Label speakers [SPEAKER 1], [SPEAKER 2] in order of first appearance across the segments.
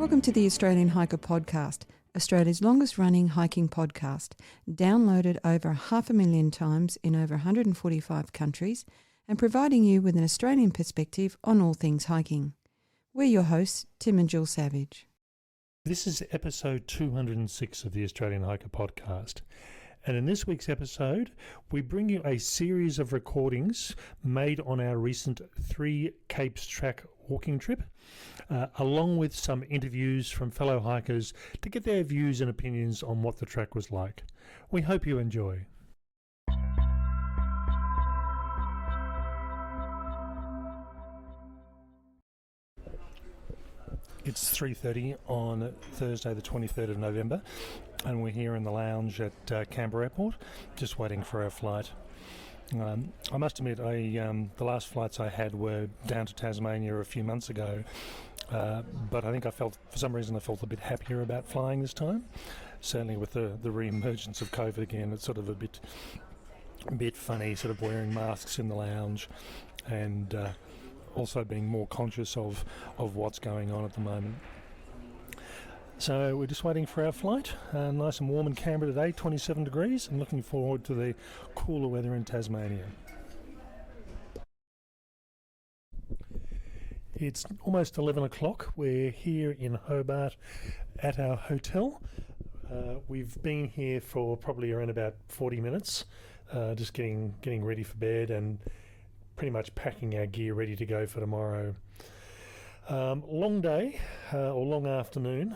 [SPEAKER 1] Welcome to the Australian Hiker Podcast, Australia's longest running hiking podcast, downloaded over 500,000 times in over 145 countries and providing you with an Australian perspective on all things hiking. We're your hosts, Tim and Jill Savage.
[SPEAKER 2] This is episode 206 of the Australian Hiker Podcast. And in this week's episode, we bring you a series of recordings made on our recent Three Capes Track walking trip, along with some interviews from fellow hikers to get their views and opinions on what the track was like. We hope you enjoy. It's 3:30 on Thursday the 23rd of November and we're here in the lounge at Canberra Airport just waiting for our flight. I must admit the last flights I had were down to Tasmania a few months ago, but I think for some reason I felt a bit happier about flying this time. Certainly with the re-emergence of COVID again, it's sort of a bit funny sort of wearing masks in the lounge and also being more conscious of what's going on at the moment. So we're just waiting for our flight. Nice and warm in Canberra today, 27 degrees, and looking forward to the cooler weather in Tasmania. It's almost 11 o'clock. We're here in Hobart at our hotel. We've been here for probably around about 40 minutes, just getting ready for bed and pretty much packing our gear ready to go for tomorrow. Long day or long afternoon,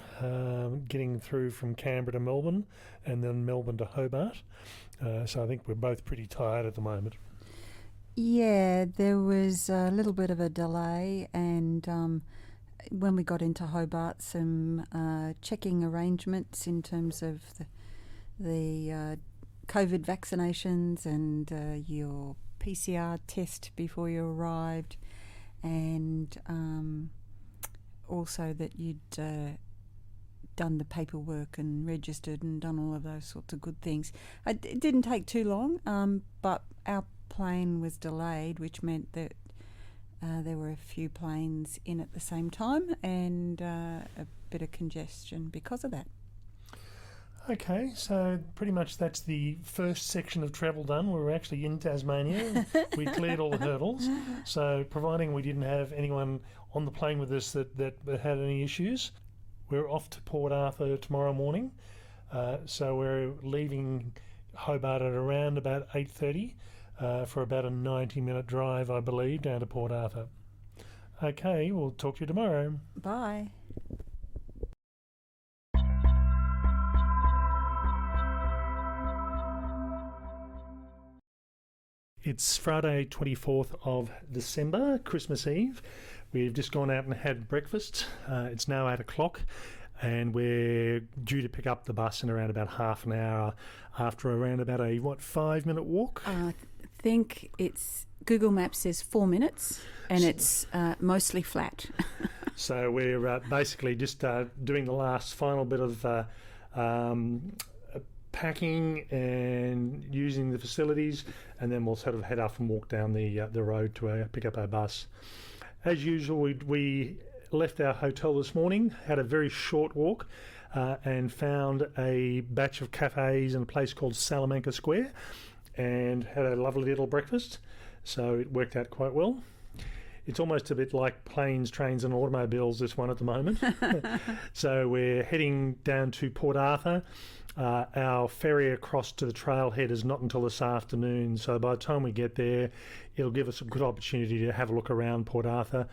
[SPEAKER 2] getting through from Canberra to Melbourne and then Melbourne to Hobart. So I think we're both pretty tired at the moment.
[SPEAKER 1] Yeah, there was a little bit of a delay, and when we got into Hobart, some checking arrangements in terms of the COVID vaccinations and your PCR test before you arrived, and also that you'd done the paperwork and registered and done all of those sorts of good things. It didn't take too long, but our plane was delayed, which meant that there were a few planes in at the same time and a bit of congestion because of that.
[SPEAKER 2] Okay, so pretty much that's the first section of travel done. We were actually in Tasmania. We cleared all the hurdles. So providing we didn't have anyone on the plane with us that had any issues, we're off to Port Arthur tomorrow morning. So we're leaving Hobart at around about 8:30 for about a 90-minute drive, I believe, down to Port Arthur. Okay, we'll talk to you tomorrow.
[SPEAKER 1] Bye.
[SPEAKER 2] It's Friday 24th of December, Christmas Eve. We've just gone out and had breakfast. It's now 8 o'clock and we're due to pick up the bus in around about half an hour after around about a 5-minute walk?
[SPEAKER 1] I think it's Google Maps says 4 minutes and it's mostly flat.
[SPEAKER 2] So we're basically just doing the last final bit of packing and using the facilities, and then we'll sort of head off and walk down the road to pick up our bus. As usual, we left our hotel this morning, had a very short walk, and found a batch of cafes in a place called Salamanca Square, and had a lovely little breakfast. So it worked out quite well. It's almost a bit like planes, trains and automobiles, this one at the moment. So we're heading down to Port Arthur. Our ferry across to the trailhead is not until this afternoon, so by the time we get there, it'll give us a good opportunity to have a look around Port Arthur,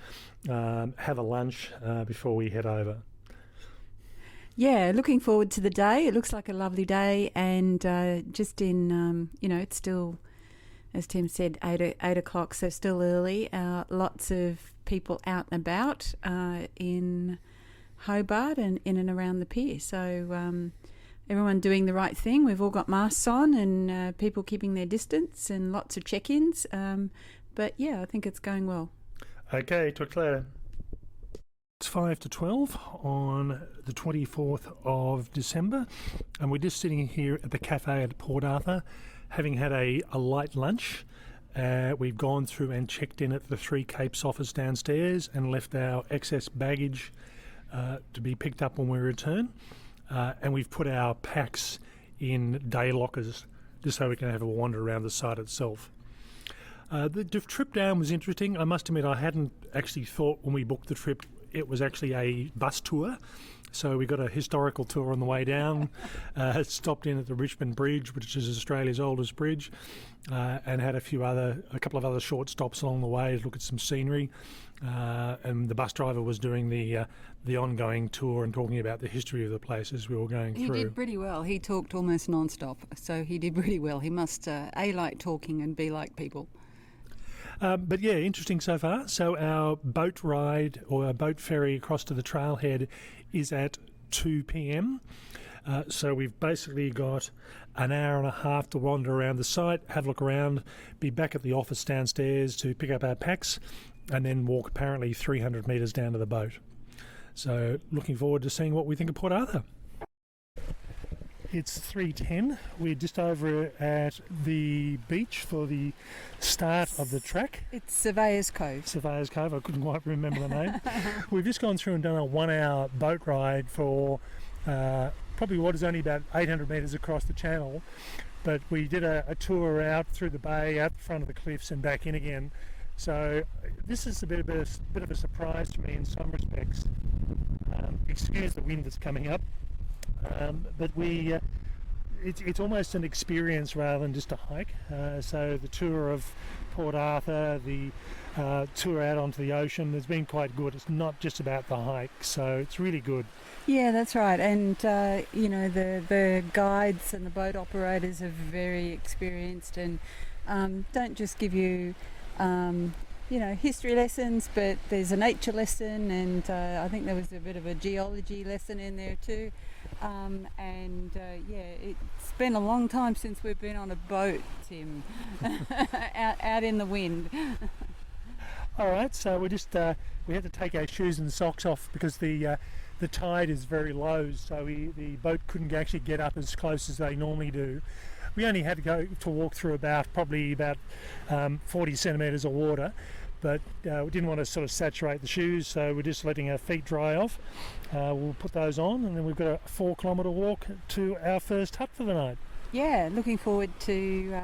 [SPEAKER 2] have a lunch before we head over.
[SPEAKER 1] Yeah, looking forward to the day. It looks like a lovely day, and just in, it's still, as Tim said, 8 o'clock, so still early. Lots of people out and about in Hobart and in and around the pier. So everyone doing the right thing. We've all got masks on and people keeping their distance and lots of check-ins. But yeah, I think it's going well. Okay,
[SPEAKER 2] talk to you later. It's 5 to 12 on the 24th of December, and we're just sitting here at the cafe at Port Arthur, having had a light lunch. We've gone through and checked in at the Three Capes office downstairs and left our excess baggage to be picked up when we return. And we've put our packs in day lockers just so we can have a wander around the site itself. The trip down was interesting. I must admit I hadn't actually thought when we booked the trip it was actually a bus tour. So we got a historical tour on the way down, stopped in at the Richmond Bridge, which is Australia's oldest bridge, and had a couple of other short stops along the way to look at some scenery. And the bus driver was doing the ongoing tour and talking about the history of the places we were going through.
[SPEAKER 3] He did pretty well. He talked almost non-stop, so he did pretty well. He must A, like talking, and B, like people.
[SPEAKER 2] But yeah, interesting so far. So our boat ride or our boat ferry across to the trailhead is at 2 p.m. So we've basically got an hour and a half to wander around the site, have a look around, be back at the office downstairs to pick up our packs, and then walk apparently 300 metres down to the boat. So looking forward to seeing what we think of Port Arthur. It's 3:10. We're just over at the beach for the start of the track.
[SPEAKER 3] It's Surveyor's Cove.
[SPEAKER 2] Surveyor's Cove. I couldn't quite remember the name. We've just gone through and done a 1 hour boat ride for probably what is only about 800 metres across the channel. But we did a tour out through the bay, out the front of the cliffs and back in again. So this is a bit of a surprise to me in some respects. Excuse the wind that's coming up. But it's almost an experience rather than just a hike. So the tour of Port Arthur, the tour out onto the ocean has been quite good. It's not just about the hike, so it's really good.
[SPEAKER 1] Yeah, that's right. And the guides and the boat operators are very experienced and don't just give you history lessons, but there's a nature lesson, and I think there was a bit of a geology lesson in there too. It's been a long time since we've been on a boat, Tim, out in the wind.
[SPEAKER 2] All right, so we had to take our shoes and socks off because the tide is very low, so the boat couldn't actually get up as close as they normally do. We only had to walk through probably about 40 centimetres of water, but we didn't want to sort of saturate the shoes, so we're just letting our feet dry off. We'll put those on, and then we've got a 4-kilometre walk to our first hut for the night.
[SPEAKER 1] Yeah, looking forward to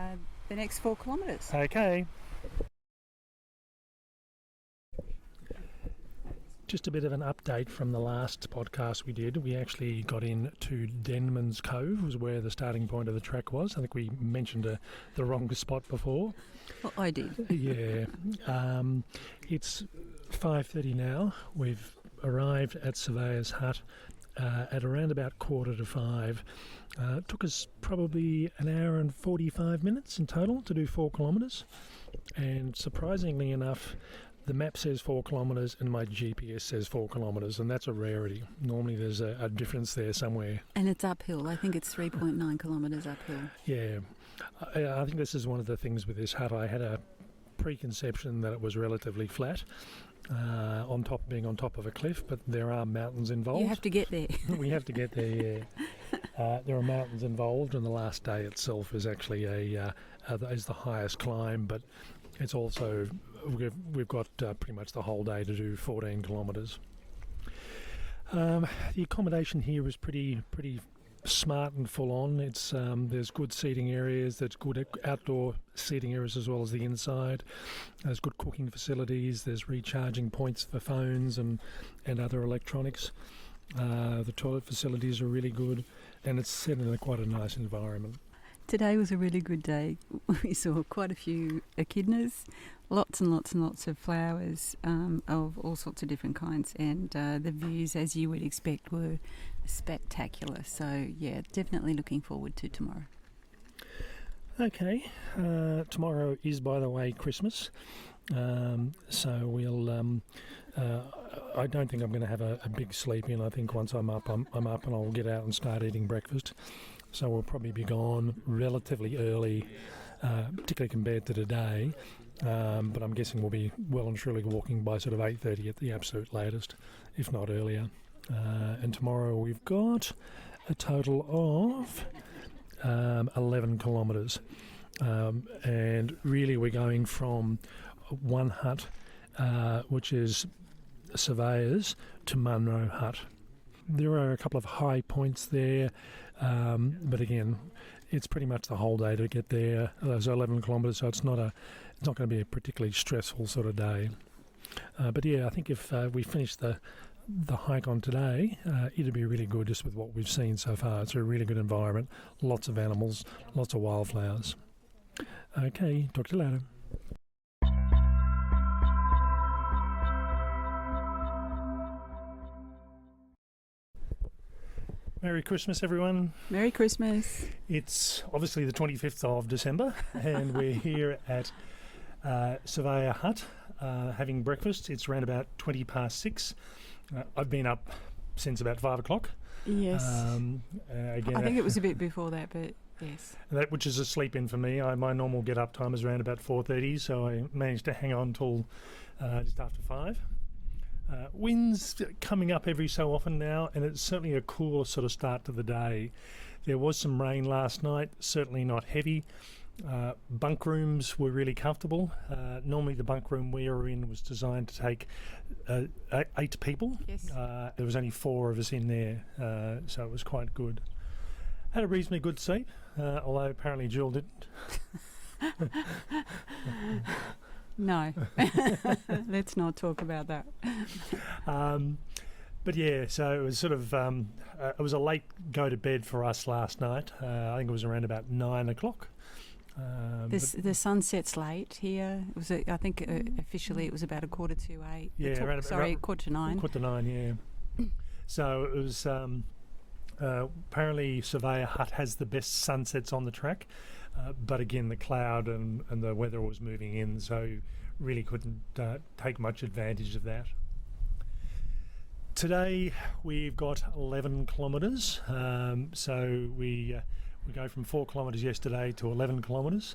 [SPEAKER 1] the next 4 kilometres.
[SPEAKER 2] Okay. Just a bit of an update from the last podcast we did. We actually got into Denman's Cove, was where the starting point of the track was. I think we mentioned the wrong spot before.
[SPEAKER 3] Well, I did.
[SPEAKER 2] Yeah. It's 5:30 now. We've arrived at Surveyor's Hut at around about 4:45. It took us probably an hour and 45 minutes in total to do 4 kilometres. And surprisingly enough, the map says 4 kilometres and my GPS says 4 kilometres, and that's a rarity. Normally there's a difference there somewhere.
[SPEAKER 3] And it's uphill. I think it's 3.9 kilometres uphill.
[SPEAKER 2] Yeah. I think this is one of the things with this hut. I had a preconception that it was relatively flat, being on top of a cliff, but there are mountains involved.
[SPEAKER 3] You have to get there.
[SPEAKER 2] We have to get there, yeah. There are mountains involved, and the last day itself is actually is the highest climb, but it's also we've got pretty much the whole day to do 14 kilometres. The accommodation here is pretty smart and full on. It's there's good seating areas, there's good outdoor seating areas as well as the inside. There's good cooking facilities, there's recharging points for phones and other electronics. The toilet facilities are really good, and it's set in quite a nice environment.
[SPEAKER 1] Today was a really good day. We saw quite a few echidnas, lots and lots and lots of flowers of all sorts of different kinds, and the views, as you would expect, were spectacular. So yeah, definitely looking forward to tomorrow.
[SPEAKER 2] Okay, tomorrow is, by the way, Christmas, so we'll I don't think I'm going to have a big sleep in. I think once I'm up and I'll get out and start eating breakfast. So we'll probably be gone relatively early, particularly compared to today. But I'm guessing we'll be well and truly walking by sort of 8:30 at the absolute latest, if not earlier. And tomorrow we've got a total of 11 kilometres. And really we're going from one hut, which is surveyors to Munro Hut. There are a couple of high points there, but again, it's pretty much the whole day to get there. Those 11 kilometres, so it's not going to be a particularly stressful sort of day. But yeah, I think if we finish the hike on today, it'll be really good just with what we've seen so far. It's a really good environment, lots of animals, lots of wildflowers. Okay, talk to you later. Merry Christmas, everyone.
[SPEAKER 1] Merry Christmas.
[SPEAKER 2] It's obviously the 25th of December, and we're here at Surveyor Hut having breakfast. It's around about 20 past 6. I've been up since about 5 o'clock.
[SPEAKER 1] Yes.
[SPEAKER 2] Again,
[SPEAKER 1] I think it was a bit before that, but yes.
[SPEAKER 2] That which is a sleep in for me. My normal get-up time is around about 4:30, so I managed to hang on till just after 5. Wind's coming up every so often now, and it's certainly a cooler sort of start to the day. There was some rain last night, certainly not heavy. Bunk rooms were really comfortable. Normally the bunk room we were in was designed to take 8 people.
[SPEAKER 1] Yes.
[SPEAKER 2] There was only 4 of us in there, so it was quite good. Had a reasonably good sleep, although apparently Jill didn't.
[SPEAKER 1] No. Let's not talk about that.
[SPEAKER 2] But yeah, so it was sort of, it was a late go to bed for us last night. I think it was around about 9 o'clock.
[SPEAKER 1] The sun sets late here. It was, I think, officially it was about 7:45.
[SPEAKER 2] Yeah,
[SPEAKER 1] around 9:15.
[SPEAKER 2] 9:15, yeah. So it was, apparently Surveyor Hut has the best sunsets on the track. But again, the cloud and the weather was moving in, so really couldn't take much advantage of that. Today we've got 11 kilometres, so we go from 4 kilometres yesterday to 11 kilometres,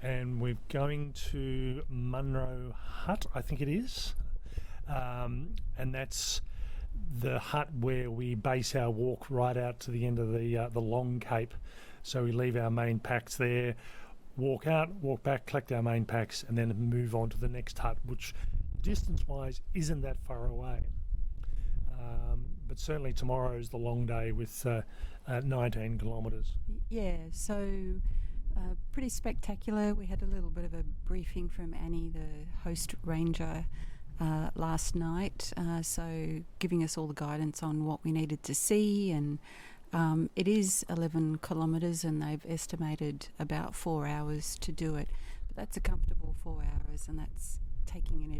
[SPEAKER 2] and we're going to Munro Hut, I think it is, and that's the hut where we base our walk right out to the end of the long cape. So we leave our main packs there, walk out, walk back, collect our main packs, and then move on to the next hut, which distance-wise isn't that far away. But certainly tomorrow is the long day with 19 kilometres.
[SPEAKER 1] Yeah, so pretty spectacular. We had a little bit of a briefing from Annie, the host ranger, last night, so giving us all the guidance on what we needed to see, and it is 11 kilometres and they've estimated about 4 hours to do it. But that's a comfortable 4 hours, and that's taking into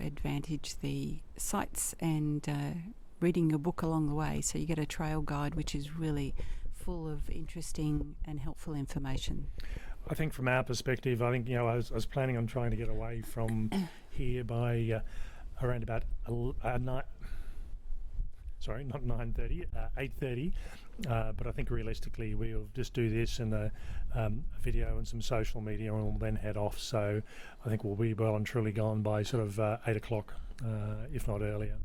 [SPEAKER 1] advantage the sights and reading a book along the way. So you get a trail guide which is really full of interesting and helpful information.
[SPEAKER 2] I think from our perspective, I think, I was planning on trying to get away from here by around about 8:30, but I think realistically we'll just do this and a video and some social media, and we'll then head off. So I think we'll be well and truly gone by sort of 8 o'clock, if not earlier.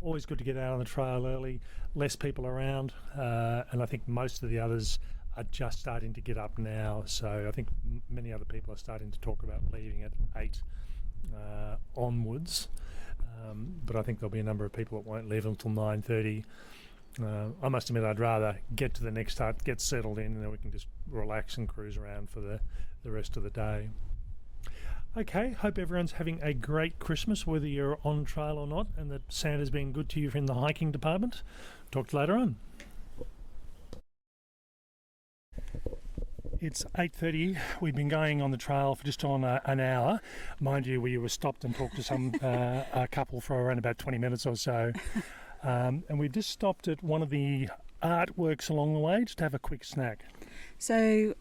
[SPEAKER 2] Always good to get out on the trail early, less people around, and I think most of the others are just starting to get up now. So I think many other people are starting to talk about leaving at 8 onwards. But I think there'll be a number of people that won't leave until 9:30. I must admit I'd rather get to the next hut, get settled in, and then we can just relax and cruise around for the rest of the day. Okay, hope everyone's having a great Christmas, whether you're on trail or not, and that Santa's been good to you in the hiking department. Talk to you later on. It's 8:30. We've been going on the trail for just on an hour. Mind you, we were stopped and talked to a couple for around about 20 minutes or so. And we've just stopped at one of the artworks along the way just to have a quick snack.
[SPEAKER 1] So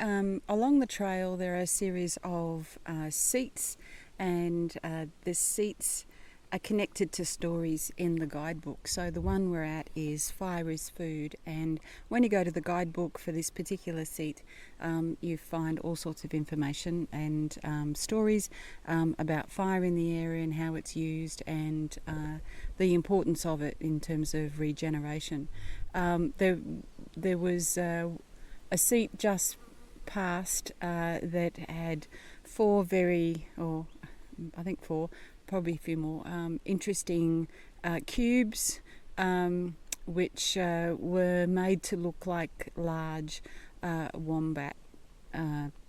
[SPEAKER 1] along the trail there are a series of seats, and the seats are connected to stories in the guidebook. So the one we're at is Fire is Food, and when you go to the guidebook for this particular seat, you find all sorts of information and stories about fire in the area and how it's used, and the importance of it in terms of regeneration. There was a seat just past that had
[SPEAKER 3] four probably a few more interesting cubes, which were made to look like large wombat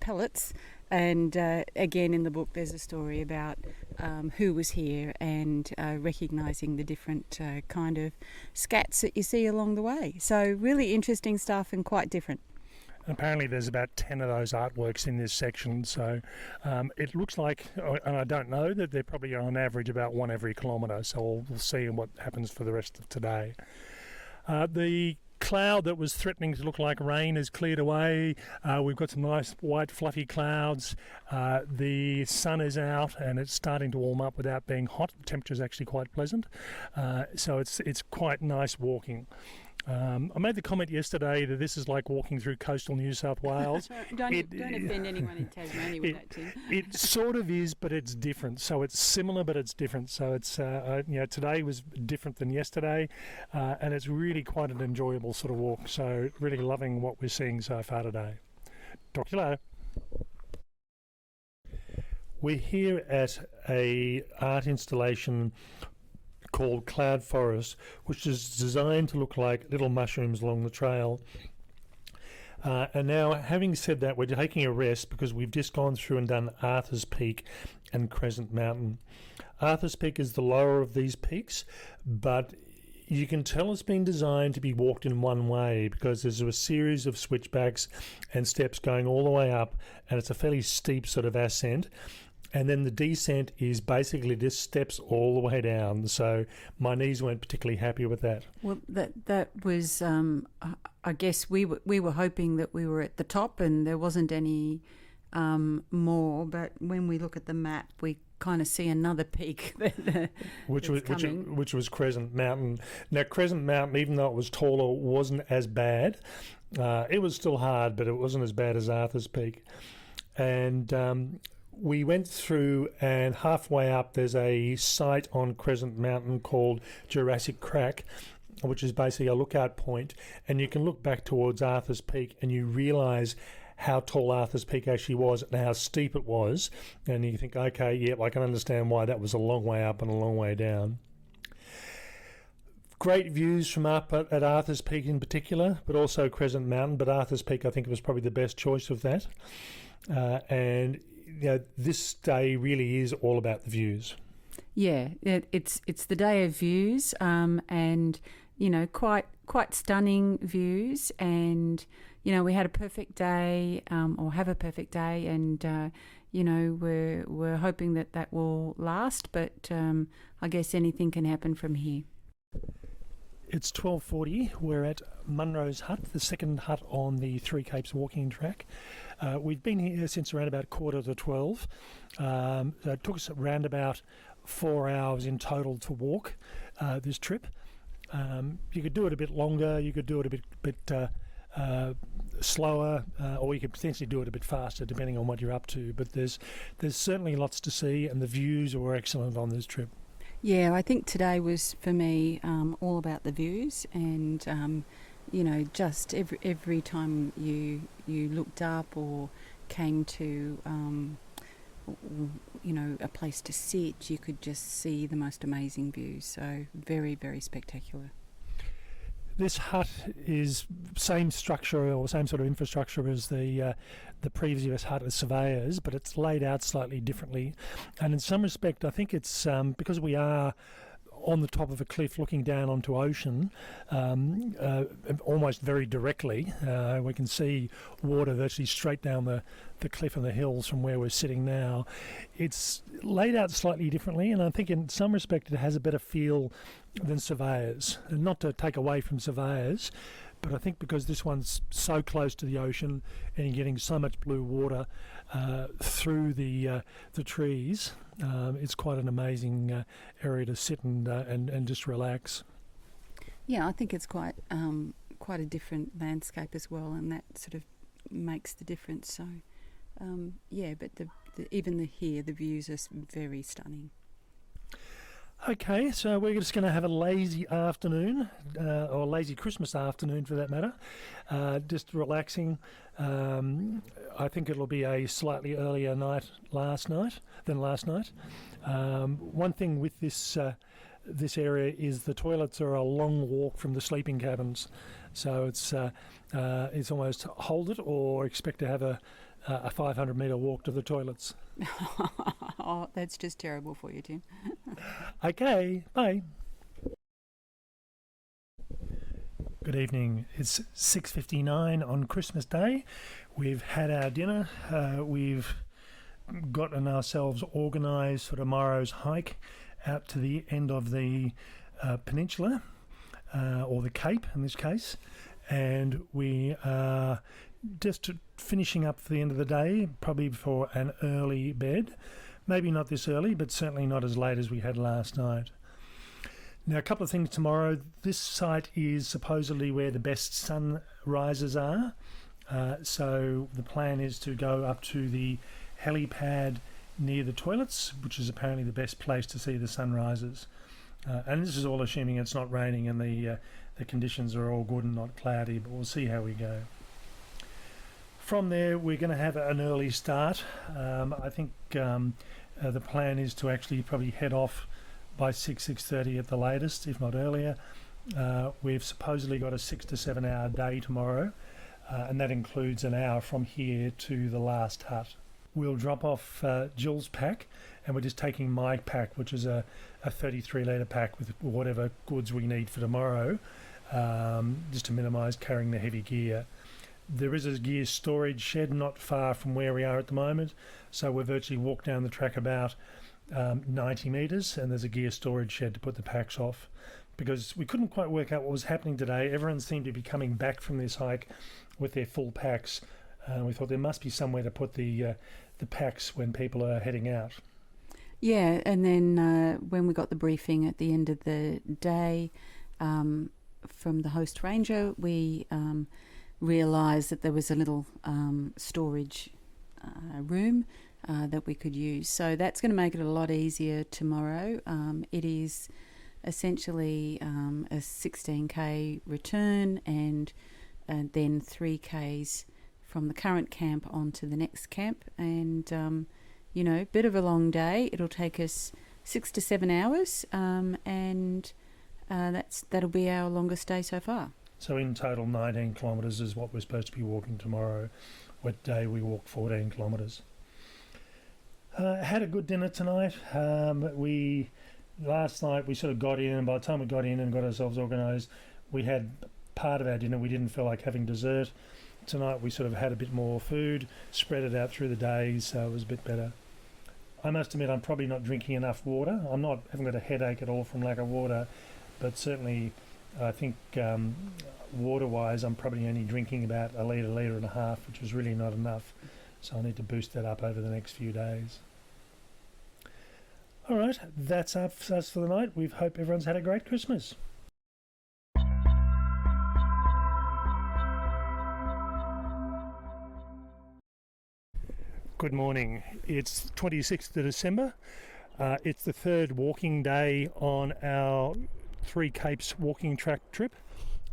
[SPEAKER 3] pellets. And again, in the book, there's a story about who was here and recognising the different kind of scats that you see along the way. So really interesting stuff and quite different.
[SPEAKER 2] Apparently there's about 10 of those artworks in this section, so it looks like, and I don't know, that they're probably on average about one every kilometre, so we'll see what happens for the rest of today. The cloud that was threatening to look like rain has cleared away. We've got some nice white fluffy clouds. The sun is out and it's starting to warm up without being hot. The temperature is actually quite pleasant, so it's quite nice walking. I made the comment yesterday that this is like walking through coastal New South Wales.
[SPEAKER 3] Don't offend anyone in Tasmania with that, Tim.
[SPEAKER 2] It sort of is, but it's different. So it's similar, but it's different. So it's today was different than yesterday, and it's really quite an enjoyable sort of walk. So really loving what we're seeing so far today. Talk to you later. We're here at a art installation called Cloud Forest, which is designed to look like little mushrooms along the trail. And now, having said that, we're taking a rest because we've just gone through and done Arthas Peak and Crescent Mountain. Arthas Peak is the lower of these peaks, but you can tell it's been designed to be walked in one way because there's a series of switchbacks and steps going all the way up, and it's a fairly steep sort of ascent. And then the descent is basically just steps all the way down. So my knees weren't particularly happy with that.
[SPEAKER 1] Well, that was, I guess we were hoping that we were at the top and there wasn't any more. But when we look at the map, we kind of see another peak
[SPEAKER 2] which was Crescent Mountain. Now Crescent Mountain, even though it was taller, wasn't as bad. It was still hard, but it wasn't as bad as Arthas Peak. And we went through, and halfway up there's a site on Crescent Mountain called Jurassic Crack, which is basically a lookout point, and you can look back towards Arthas Peak and you realise how tall Arthas Peak actually was and how steep it was, and you think, okay, yep, I can understand why that was a long way up and a long way down. Great views from up at Arthas Peak in particular, but also Crescent Mountain, but Arthas Peak I think was probably the best choice of that. And this day really is all about the views.
[SPEAKER 1] Yeah, it's the day of views, and quite stunning views. And we had a perfect day, or have a perfect day, and we're hoping that will last. But I guess anything can happen from here.
[SPEAKER 2] It's 12:40. We're at Munro's Hut, the second hut on the Three Capes walking track. We've been here since around about 11:45. So it took us around about 4 hours in total to walk this trip. You could do it a bit longer, you could do it a bit slower, or you could potentially do it a bit faster depending on what you're up to. But there's certainly lots to see, and the views were excellent on this trip.
[SPEAKER 3] Yeah, I think today was, for me, all about the views, and just every time you looked up or came to a place to sit, you could just see the most amazing views. So very, very spectacular.
[SPEAKER 2] This hut is same structure or same sort of infrastructure as the previous hut as surveyors, but it's laid out slightly differently. And in some respect, I think it's because we are on the top of a cliff looking down onto ocean, almost very directly. We can see water virtually straight down the cliff and the hills from where we're sitting now. It's laid out slightly differently, and I think in some respect it has a better feel than surveyors. And not to take away from surveyors, but I think because this one's so close to the ocean and you're getting so much blue water through the trees, it's quite an amazing area to sit and just relax.
[SPEAKER 3] Yeah, I think it's quite a different landscape as well, and that sort of makes the difference. So, but even here the views are very stunning.
[SPEAKER 2] Okay, so we're just going to have a lazy afternoon, or lazy Christmas afternoon for that matter, just relaxing. I think it'll be a slightly earlier night than last night. One thing with this area is the toilets are a long walk from the sleeping cabins, so it's almost hold it or expect to have a 500-metre walk to the toilets.
[SPEAKER 3] Oh, that's just terrible for you, Tim.
[SPEAKER 2] Okay, bye. Good evening. It's 6:59 on Christmas Day. We've had our dinner. We've gotten ourselves organised for tomorrow's hike out to the end of the peninsula, or the Cape in this case, and we are just finishing up for the end of the day, probably for an early bed. Maybe not this early, but certainly not as late as we had last night. Now, a couple of things tomorrow. This site is supposedly where the best sunrises are. So the plan is to go up to the helipad near the toilets, which is apparently the best place to see the sunrises. And this is all assuming it's not raining and the conditions are all good and not cloudy, but we'll see how we go. From there, we're going to have an early start. I think the plan is to actually probably head off by 6:30 at the latest, if not earlier. We've supposedly got a 6 to 7 hour day tomorrow, and that includes an hour from here to the last hut. We'll drop off Gill's pack, and we're just taking my pack, which is a 33-litre pack with whatever goods we need for tomorrow, just to minimise carrying the heavy gear. There is a gear storage shed not far from where we are at the moment, so we've virtually walked down the track about 90 metres, and there's a gear storage shed to put the packs off, because we couldn't quite work out what was happening today. Everyone seemed to be coming back from this hike with their full packs. We thought there must be somewhere to put the packs when people are heading out.
[SPEAKER 3] Yeah, and then when we got the briefing at the end of the day from the host ranger, we realised that there was a little storage room that we could use. So that's going to make it a lot easier tomorrow. It is essentially a 16k return and then 3k's from the current camp onto the next camp. And, bit of a long day. It'll take us 6 to 7 hours, and that'll be our longest day so far.
[SPEAKER 2] So in total, 19 kilometres is what we're supposed to be walking tomorrow. Wet day, we walked 14 kilometres. Had a good dinner tonight. Last night we sort of got in, and by the time we got in and got ourselves organised, we had part of our dinner. We didn't feel like having dessert. Tonight we sort of had a bit more food, spread it out through the day, so it was a bit better. I must admit I'm probably not drinking enough water. Haven't got a headache at all from lack of water, but certainly I think water-wise I'm probably only drinking about a litre and a half, which was really not enough. So I need to boost that up over the next few days. All right, that's us for the night. We hope everyone's had a great Christmas. Good morning. It's 26th of December. It's the third walking day on our Three Capes walking track trip.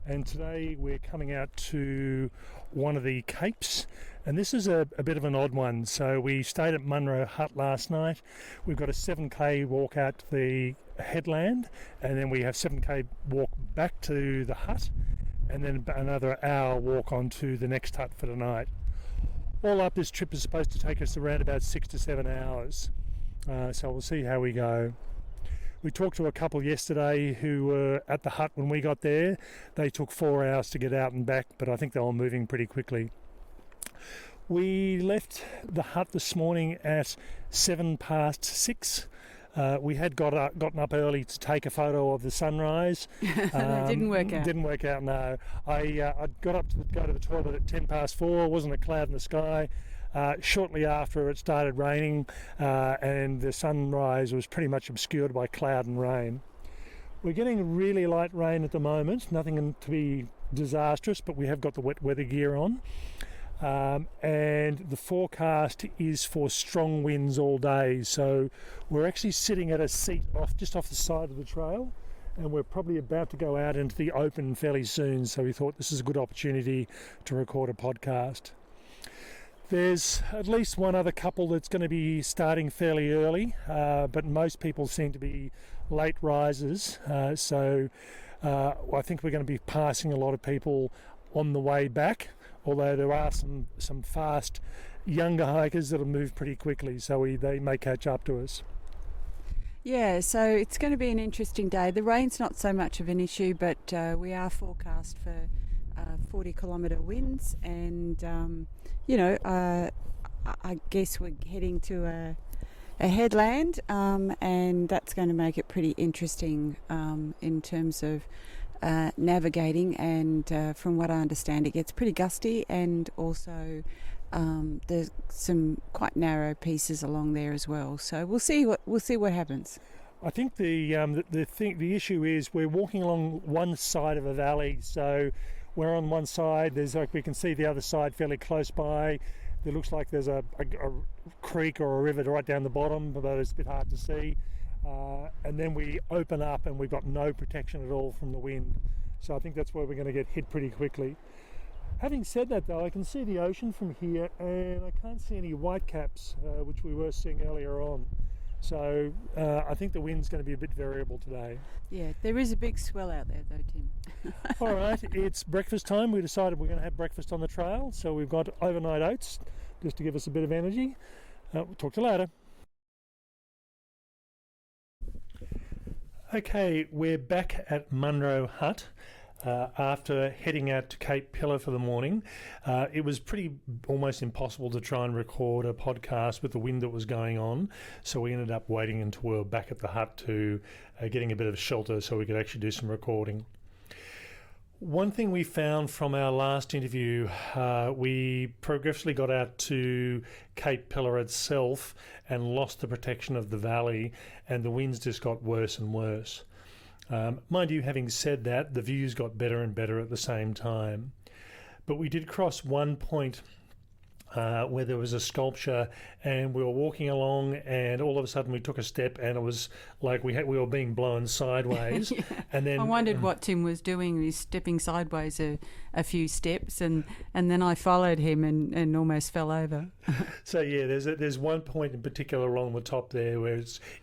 [SPEAKER 2] And today we're coming out to one of the capes, and this is a bit of an odd one. So we stayed at Munro Hut last night. We've got a 7k walk out to the headland, and then we have 7k walk back to the hut, and then another hour walk on to the next hut for tonight. All up, this trip is supposed to take us around about 6 to 7 hours, so we'll see how we go. We talked to a couple yesterday who were at the hut when we got there. They took 4 hours to get out and back, but I think they were moving pretty quickly. We left the hut this morning at 6:07. We had gotten up early to take a photo of the sunrise.
[SPEAKER 3] Didn't work out.
[SPEAKER 2] Didn't work out, no. I got up to go to the toilet at 4:10. Wasn't a cloud in the sky. Shortly after, it started raining, and the sunrise was pretty much obscured by cloud and rain. We're getting really light rain at the moment, nothing to be disastrous, but we have got the wet weather gear on. and the forecast is for strong winds all day. So we're actually sitting at a seat just off the side of the trail, and we're probably about to go out into the open fairly soon. So we thought this is a good opportunity to record a podcast. There's at least one other couple that's going to be starting fairly early, but most people seem to be late risers. So I think we're going to be passing a lot of people on the way back, although there are some fast younger hikers that'll move pretty quickly, so they may catch up to us.
[SPEAKER 3] Yeah, so it's going to be an interesting day. The rain's not so much of an issue, but we are forecast for 40-kilometre winds, and I guess we're heading to a headland, and that's going to make it pretty interesting in terms of navigating, and from what I understand it gets pretty gusty, and also there's some quite narrow pieces along there as well. So we'll see what happens.
[SPEAKER 2] I think the issue is we're walking along one side of a valley, so we're on one side. We can see the other side fairly close by. There looks like there's a creek or a river right down the bottom, although it's a bit hard to see. And then we open up and we've got no protection at all from the wind. So I think that's where we're going to get hit pretty quickly. Having said that, though, I can see the ocean from here, and I can't see any whitecaps, which we were seeing earlier on. So I think the wind's going to be a bit variable today.
[SPEAKER 3] Yeah, there is a big swell out there though, Tim.
[SPEAKER 2] All right, it's breakfast time. We decided we're going to have breakfast on the trail, so we've got overnight oats just to give us a bit of energy. We'll talk to you later. Okay, we're back at Munro Hut. After heading out to Cape Pillar for the morning. It was almost impossible to try and record a podcast with the wind that was going on, so we ended up waiting until we were back at the hut to getting a bit of shelter so we could actually do some recording. One thing we found from our last interview, we progressively got out to Cape Pillar itself and lost the protection of the valley, and the winds just got worse and worse. Mind you, having said that, the views got better and better at the same time. But we did cross one point where there was a sculpture, and we were walking along, and all of a sudden we took a step, and it was like we were being blown sideways.
[SPEAKER 3] Yeah.
[SPEAKER 2] And then
[SPEAKER 3] I wondered what Tim was doing. He was stepping sideways a few steps, and then I followed him and almost fell over.
[SPEAKER 2] So yeah, there's one point in particular along the top there where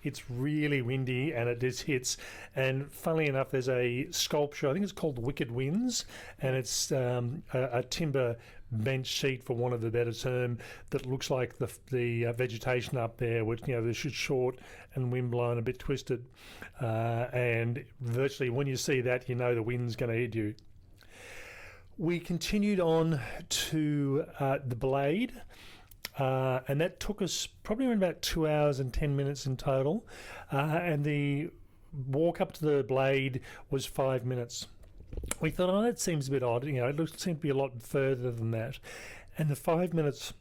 [SPEAKER 2] it's really windy and it just hits. And funnily enough, there's a sculpture. I think it's called Wicked Winds, and it's a timber bench sheet, for want of a better term, that looks like the vegetation up there, which there's short and windblown, a bit twisted, and virtually when you see that, the wind's going to hit you. We continued on to the Blade, and that took us probably around about 2 hours and 10 minutes in total, and the walk up to the Blade was 5 minutes. We thought, that seems a bit odd. It seemed to be a lot further than that. And the 5 minutes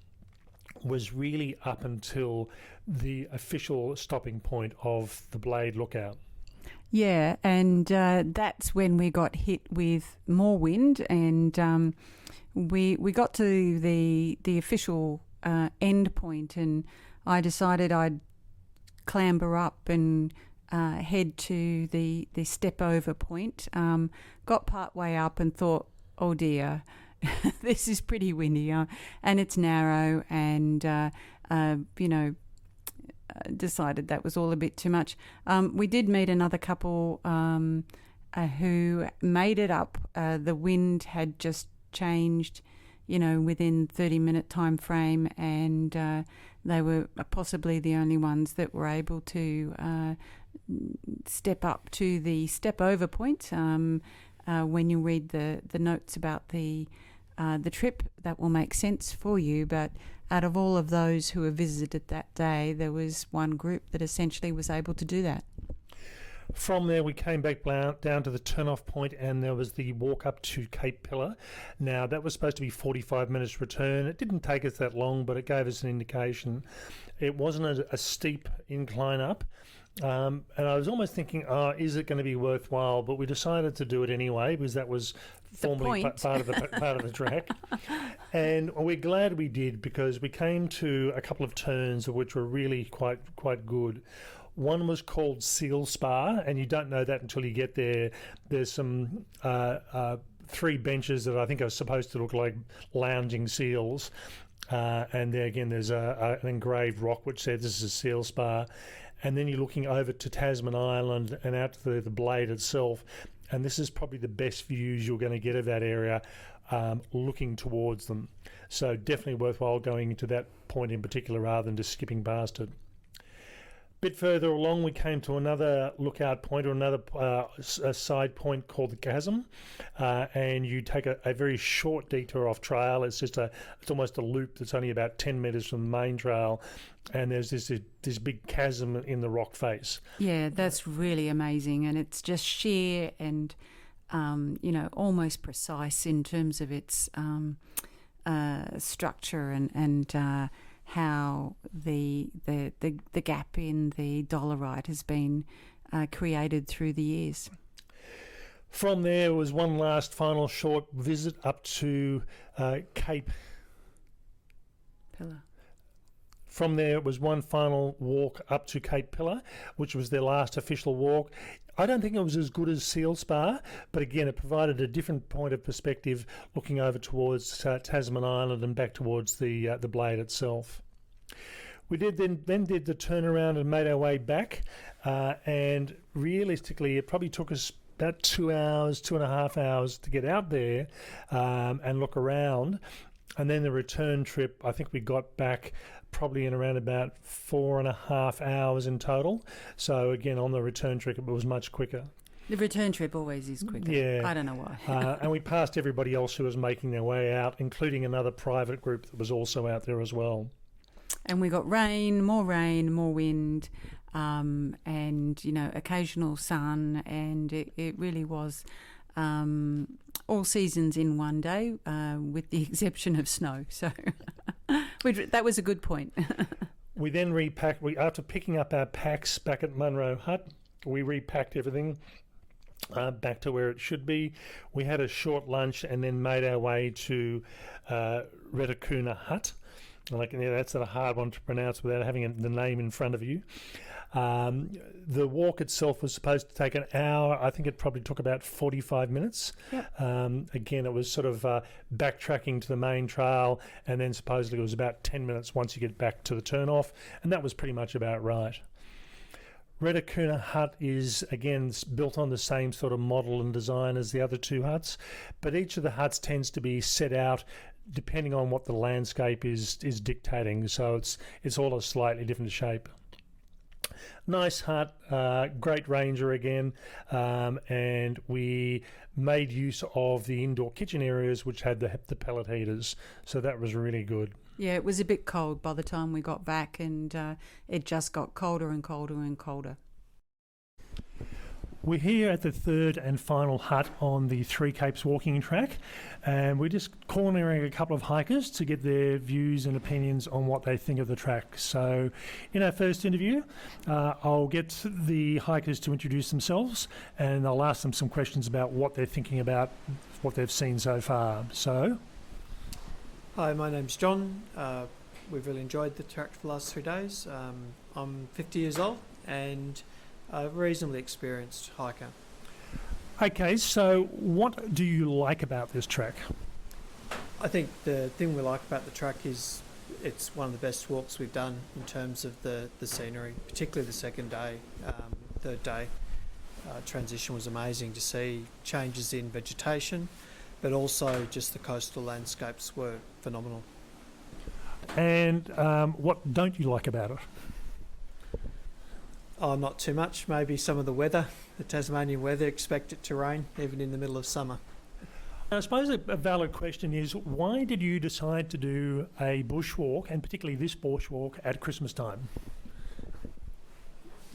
[SPEAKER 2] was really up until the official stopping point of the Blade Lookout.
[SPEAKER 3] Yeah, and that's when we got hit with more wind, and we got to the official end point, and I decided I'd clamber up and head to the step over point. Got part way up and thought, oh dear, this is pretty windy, and it's narrow, and decided that was all a bit too much. We did meet another couple who made it up. The wind had just changed, within 30-minute time frame, and they were possibly the only ones that were able to step up to the step over point. When you read the notes about the trip, that will make sense for you. But out of all of those who were visited that day, there was one group that essentially was able to do that.
[SPEAKER 2] From there, we came back down to the turn-off point, and there was the walk up to Cape Pillar. Now, that was supposed to be 45 minutes return. It didn't take us that long, but it gave us an indication. It wasn't a steep incline up. And I was almost thinking, is it going to be worthwhile? But we decided to do it anyway, because that was formerly part of the track. And we're glad we did, because we came to a couple of turns which were really quite good. One was called Seal Spa, and you don't know that until you get there. There's some 3 benches that I think are supposed to look like lounging seals. And there again, there's an engraved rock which says this is a seal spa. And then you're looking over to Tasman Island and out to the Blade itself. And this is probably the best views you're going to get of that area, looking towards them. So definitely worthwhile going to that point in particular rather than just skipping past it. Bit further along, we came to another lookout point, or another a side point called the Chasm, and you take a very short detour off trail. It's almost a loop that's only about 10 metres from the main trail, and there's this big chasm in the rock face.
[SPEAKER 1] Yeah, that's really amazing, and it's just sheer and almost precise in terms of its structure and how the gap in the dolerite has been created through the years.
[SPEAKER 2] From there was one last final short visit up to Cape
[SPEAKER 1] Pillar.
[SPEAKER 2] From there was one final walk up to Cape Pillar, which was their last official walk. I don't think it was as good as Seal Spa, but again, it provided a different point of perspective, looking over towards Tasman Island and back towards the Blade itself. We did then did the turnaround and made our way back, and realistically, it probably took us about 2 hours, 2.5 hours to get out there and look around. And then the return trip, I think we got back probably in around about 4.5 hours in total. So again, on the return trip, it was much quicker.
[SPEAKER 1] The return trip always is quicker.
[SPEAKER 2] Yeah.
[SPEAKER 1] I don't know why.
[SPEAKER 2] And we passed everybody else who was making their way out, including another private group that was also out there as well.
[SPEAKER 1] And we got rain, more wind, and occasional sun, and it really was all seasons in one day, with the exception of snow. So that was a good point.
[SPEAKER 2] We then repacked. After picking up our packs back at Munro Hut, we repacked everything back to where it should be. We had a short lunch and then made our way to Retakuna Hut. That's a hard one to pronounce without having the name in front of you. The walk itself was supposed to take an hour. I think it probably took about 45 minutes. Yep. Again, it was sort of backtracking to the main trail, and then supposedly it was about 10 minutes once you get back to the turn-off, and that was pretty much about right. Retakuna Hut is, again, built on the same sort of model and design as the other 2 huts, but each of the huts tends to be set out depending on what the landscape is dictating, so it's all a slightly different shape. Nice hut, great ranger again, and we made use of the indoor kitchen areas which had the pellet heaters, so that was really good.
[SPEAKER 1] Yeah, it was a bit cold by the time we got back, and it just got colder and colder and colder.
[SPEAKER 2] We're here at the third and final hut on the Three Capes walking track, and we're just cornering a couple of hikers to get their views and opinions on what they think of the track. So in our first interview, I'll get the hikers to introduce themselves, and I'll ask them some questions about what they're thinking about what they've seen so far. So,
[SPEAKER 4] hi, my name's John. We've really enjoyed the track for the last 3 days. I'm 50 years old and a reasonably experienced hiker.
[SPEAKER 2] Okay, so what do you like about this track?
[SPEAKER 4] I think the thing we like about the track is it's one of the best walks we've done in terms of the scenery, particularly the second day. Third day transition was amazing to see changes in vegetation, but also just the coastal landscapes were phenomenal.
[SPEAKER 2] And what don't you like about it?
[SPEAKER 4] Oh, not too much. Maybe some of the weather. The Tasmanian weather, expect it to rain even in the middle of summer.
[SPEAKER 2] I suppose a valid question is, why did you decide to do a bushwalk, and particularly this bushwalk, at Christmas time?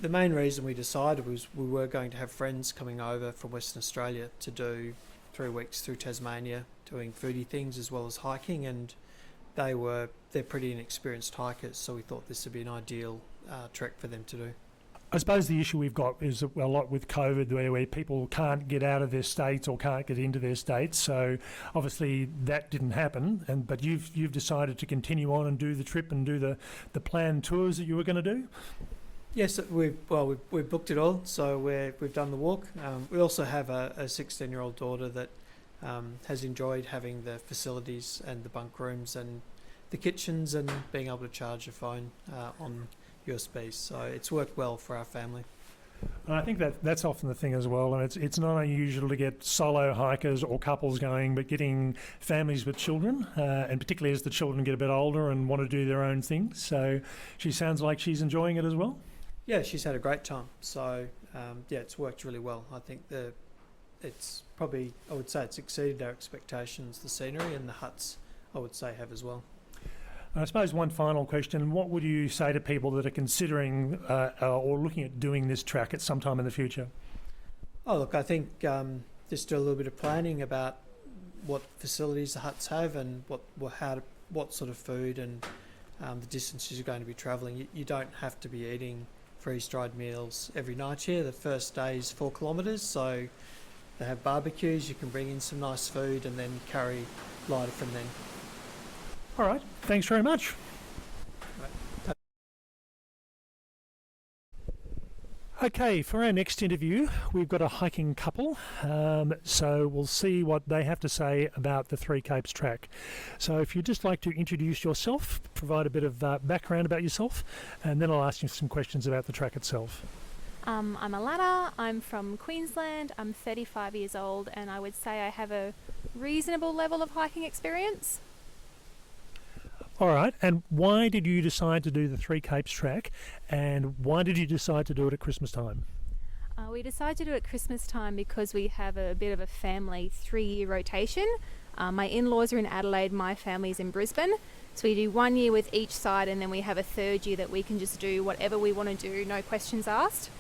[SPEAKER 4] The main reason we decided was we were going to have friends coming over from Western Australia to do 3 weeks through Tasmania, doing foodie things as well as hiking, and they're pretty inexperienced hikers, so we thought this would be an ideal trek for them to do.
[SPEAKER 2] I suppose the issue we've got is a lot with COVID where people can't get out of their states or can't get into their states. So obviously that didn't happen, but you've decided to continue on and do the trip and do the planned tours that you were going to do?
[SPEAKER 4] Yes, we've booked it all, so we've done the walk. We also have a 16-year-old daughter that has enjoyed having the facilities and the bunk rooms and the kitchens and being able to charge your phone on USB. So it's worked well for our family.
[SPEAKER 2] And I think that's often the thing as well, and it's not unusual to get solo hikers or couples going, but getting families with children, and particularly as the children get a bit older and want to do their own things. So she sounds like she's enjoying it as well.
[SPEAKER 4] Yeah, she's had a great time. So it's worked really well. I think it's probably, I would say it's exceeded our expectations. The scenery and the huts, I would say, have as well.
[SPEAKER 2] I suppose one final question, what would you say to people that are considering or looking at doing this track at some time in the future?
[SPEAKER 4] Oh, look, I think just do a little bit of planning about what facilities the huts have and what sort of food and the distances you're going to be travelling. You don't have to be eating freeze-dried meals every night here. The first day is 4 kilometres, so they have barbecues, you can bring in some nice food and then carry lighter from then.
[SPEAKER 2] All right, thanks very much.
[SPEAKER 4] Right.
[SPEAKER 2] Okay, for our next interview, we've got a hiking couple, so we'll see what they have to say about the Three Capes Track. So if you'd just like to introduce yourself, provide a bit of background about yourself, and then I'll ask you some questions about the track itself.
[SPEAKER 5] I'm Alana, I'm from Queensland, I'm 35 years old, and I would say I have a reasonable level of hiking experience.
[SPEAKER 2] All right, and why did you decide to do the Three Capes Track, and why did you decide to do it at Christmas time?
[SPEAKER 5] We decided to do it at Christmas time because we have a bit of a family 3-year rotation. My in-laws are in Adelaide, my family's in Brisbane. So we do 1 year with each side, and then we have a 3rd year that we can just do whatever we want to do, no questions asked.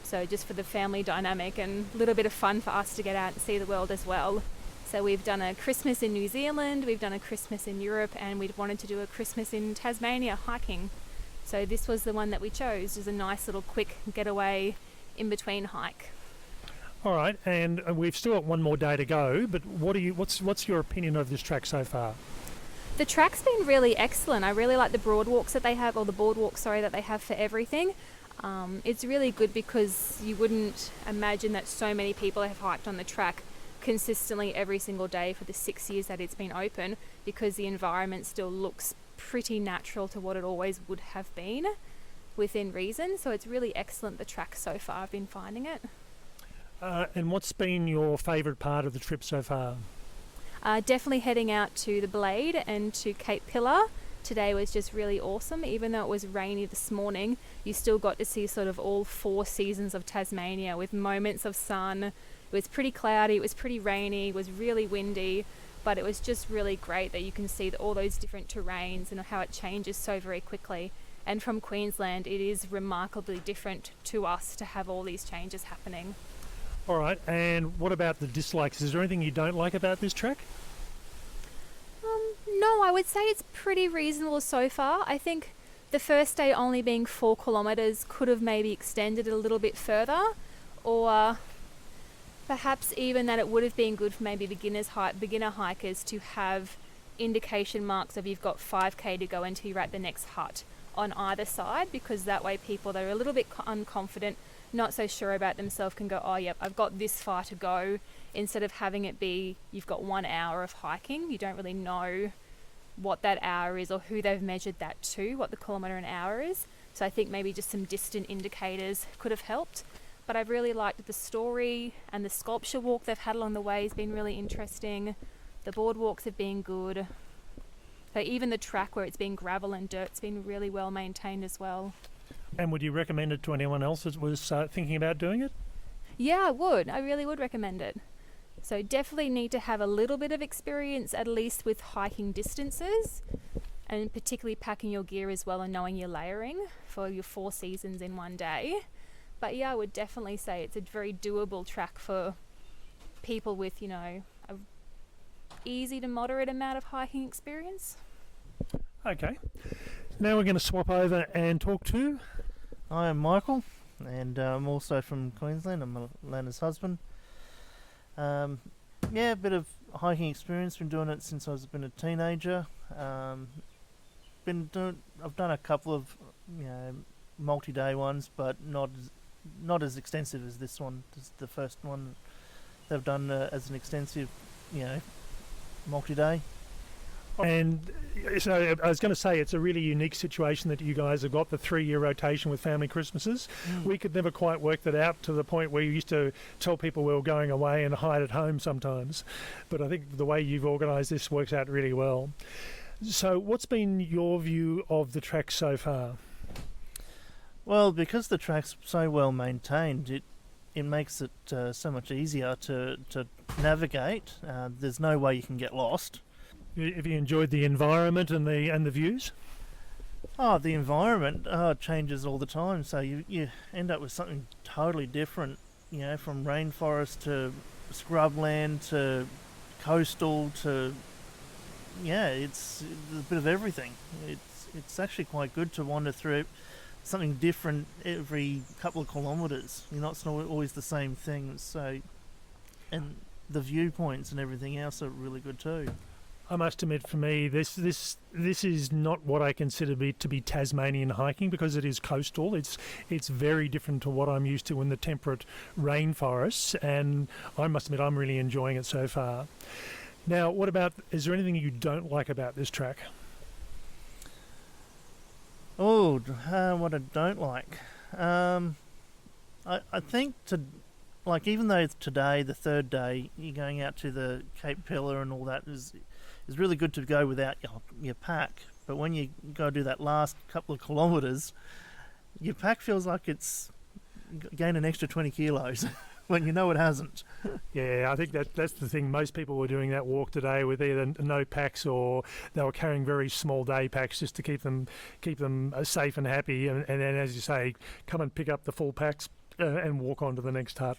[SPEAKER 5] So just for the family dynamic and a little bit of fun for us to get out and see the world as well. So we've done a Christmas in New Zealand, we've done a Christmas in Europe, and we wanted to do a Christmas in Tasmania hiking. So this was the one that we chose. It was a nice little quick getaway in between hike.
[SPEAKER 2] All right, and we've still got one more day to go, but what's your opinion of this track so far?
[SPEAKER 5] The track's been really excellent. I really like the boardwalks that they have, or the boardwalks, that they have for everything. It's really good because you wouldn't imagine that so many people have hiked on the track consistently every single day for the 6 years that it's been open, because the environment still looks pretty natural to what it always would have been within reason. So it's really excellent, the track so far. I've been finding it.
[SPEAKER 2] And what's been your favourite part of the trip so far?
[SPEAKER 5] Definitely heading out to the Blade and to Cape Pillar. Today was just really awesome. Even though it was rainy this morning, you still got to see sort of all 4 seasons of Tasmania with moments of sun. It was pretty cloudy, it was pretty rainy, it was really windy, but it was just really great that you can see all those different terrains and how it changes so very quickly. And from Queensland, it is remarkably different to us to have all these changes happening.
[SPEAKER 2] All right, and what about the dislikes? Is there anything you don't like about this track?
[SPEAKER 5] No, I would say it's pretty reasonable so far. I think the first day only being 4 kilometres could have maybe extended it a little bit further, or perhaps even that it would have been good for maybe beginner hikers to have indication marks of you've got 5k to go until you're at the next hut on either side, because that way people that are a little bit unconfident, not so sure about themselves, can go, oh yep, I've got this far to go, instead of having it be you've got 1 hour of hiking. You don't really know what that hour is or who they've measured that to, what the kilometre an hour is. So I think maybe just some distant indicators could have helped. But I've really liked the story, and the sculpture walk they've had along the way has been really interesting. The boardwalks have been good. So even the track where it's been gravel and dirt's been really well maintained as well.
[SPEAKER 2] And would you recommend it to anyone else that was thinking about doing it?
[SPEAKER 5] Yeah, I would. I really would recommend it. So definitely need to have a little bit of experience, at least with hiking distances, and particularly packing your gear as well and knowing your layering for your 4 seasons in one day. But yeah, I would definitely say it's a very doable track for people with, a easy to moderate amount of hiking experience.
[SPEAKER 2] Okay. Now we're going to swap over and talk to...
[SPEAKER 6] I am Michael. and I'm also from Queensland. I'm Lana's husband. A bit of hiking experience. Been doing it since I've been a teenager. I've done a couple of multi-day ones, but not as extensive as this one. This is the first one they've done as an extensive, multi-day.
[SPEAKER 2] And so I was going to say, it's a really unique situation that you guys have got the 3-year rotation with family Christmases. We could never quite work that out to the point where you used to tell people we were going away and hide at home sometimes. But I think the way you've organised this works out really well. So what's been your view of the track so far?
[SPEAKER 6] Well, because the track's so well maintained, it makes it so much easier to navigate. There's no way you can get lost.
[SPEAKER 2] Have you enjoyed the environment and the views?
[SPEAKER 6] Oh, the environment changes all the time, so you end up with something totally different, from rainforest to scrubland to coastal to, it's a bit of everything. It's actually quite good to wander through something different every couple of kilometres. It's not always the same thing, so, and the viewpoints and everything else are really good too.
[SPEAKER 2] I must admit, for me, this is not what I consider to be Tasmanian hiking, because it is coastal. It's very different to what I'm used to in the temperate rainforests, and I must admit I'm really enjoying it so far. Now, is there anything you don't like about this track?
[SPEAKER 6] Oh, what I don't like. I think even though today, the third day, you're going out to the Cape Pillar and all that is really good to go without your pack. But when you go do that last couple of kilometres, your pack feels like it's gained an extra 20 kilos when it hasn't.
[SPEAKER 2] Yeah, I think that's the thing. Most people were doing that walk today with either no packs or they were carrying very small day packs just to keep them safe and happy. And then, as you say, come and pick up the full packs and walk on to the next hut.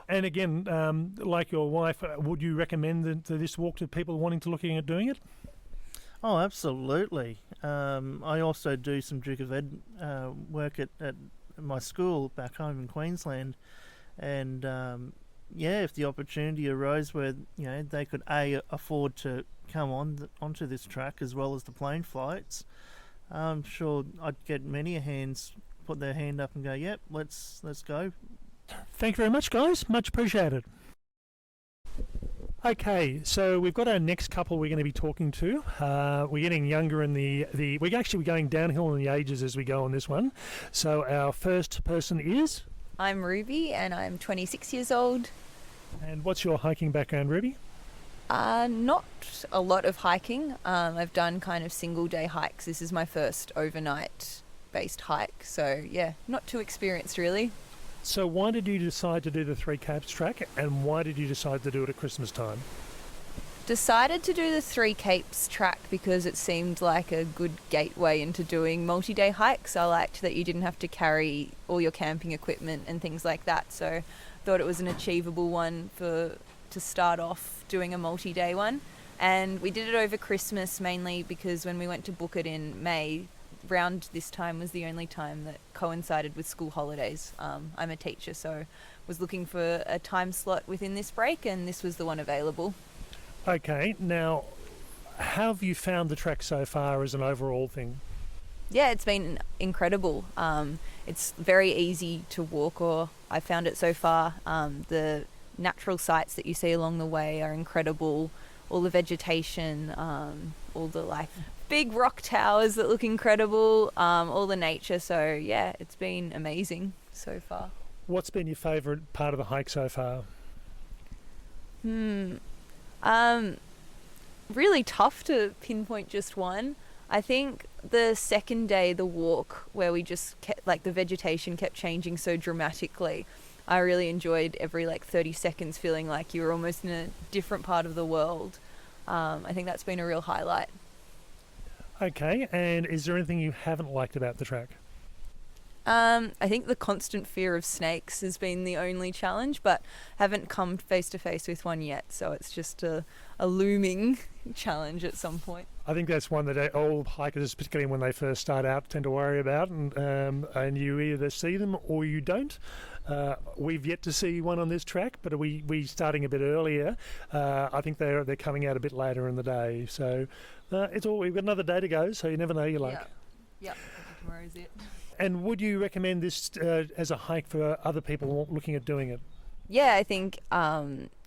[SPEAKER 2] And again, like your wife, would you recommend this walk to people wanting to looking at doing it?
[SPEAKER 6] Oh, absolutely. I also do some Duke of Ed work at my school back home in Queensland, and if the opportunity arose where they could afford to come onto this track as well as the plane flights, I'm sure I'd get many hands put their hand up and go, "Yep, let's go."
[SPEAKER 2] Thank you very much, guys. Much appreciated. Okay, so we've got our next couple we're going to be talking to. We're getting younger in we're actually going downhill in the ages as we go on this one. So our first person is?
[SPEAKER 7] I'm Ruby and I'm 26 years old.
[SPEAKER 2] And what's your hiking background, Ruby?
[SPEAKER 7] Not a lot of hiking. I've done kind of single day hikes. This is my first overnight based hike. So yeah, not too experienced really.
[SPEAKER 2] So why did you decide to do the Three Capes Track, and why did you decide to do it at Christmas time?
[SPEAKER 7] Decided to do the Three Capes Track because it seemed like a good gateway into doing multi-day hikes. I liked that you didn't have to carry all your camping equipment and things like that, so thought it was an achievable one to start off doing a multi-day one. And we did it over Christmas mainly because when we went to book it in May, round this time was the only time that coincided with school holidays. I'm a teacher, so was looking for a time slot within this break, and this was the one available.
[SPEAKER 2] Okay, now how have you found the track so far as an overall thing?
[SPEAKER 7] Yeah, it's been incredible. It's very easy to walk, or I found it so far. The natural sights that you see along the way are incredible. All the vegetation, all the big rock towers that look incredible, all the nature. So yeah, it's been amazing so far. What's been your favourite part of the hike so far? Really tough to pinpoint just one. I think the second day, the walk, where we just kept, the vegetation kept changing so dramatically. I really enjoyed every 30 seconds feeling like you were almost in a different part of the world. I think that's been a real highlight.
[SPEAKER 2] Okay, and is there anything you haven't liked about the track?
[SPEAKER 7] I think the constant fear of snakes has been the only challenge, but haven't come face to face with one yet, so it's just a looming challenge at some point.
[SPEAKER 2] I think that's one that all hikers, particularly when they first start out, tend to worry about, and you either see them or you don't. We've yet to see one on this track, but we starting a bit earlier. I think they're coming out a bit later in the day, so we've got another day to go. So you never know your luck.
[SPEAKER 7] Yep. Tomorrow's it.
[SPEAKER 2] And would you recommend this as a hike for other people looking at doing it?
[SPEAKER 7] Yeah, I think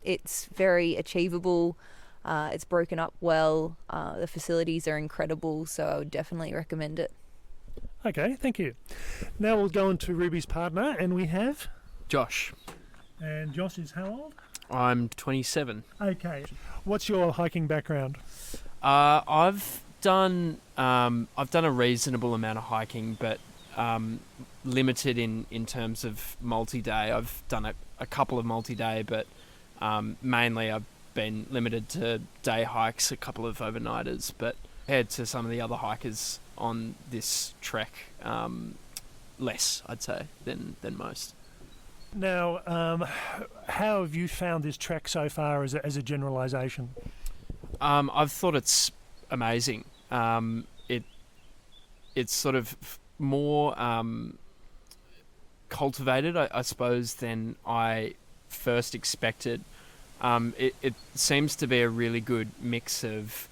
[SPEAKER 7] it's very achievable. It's broken up well. The facilities are incredible, so I would definitely recommend it.
[SPEAKER 2] Okay, thank you. Now we'll go on to Ruby's partner, and we have
[SPEAKER 8] Josh.
[SPEAKER 2] And Josh is how old?
[SPEAKER 8] I'm 27.
[SPEAKER 2] Okay. What's your hiking background?
[SPEAKER 8] I've done a reasonable amount of hiking, but limited in terms of multi-day. I've done a couple of multi-day, but mainly I've been limited to day hikes, a couple of overnighters, but compared to some of the other hikers on this trek, less, I'd say, than most.
[SPEAKER 2] Now, how have you found this trek so far as a generalisation?
[SPEAKER 8] I've thought it's amazing. It's sort of more cultivated, I suppose, than I first expected. It seems to be a really good mix of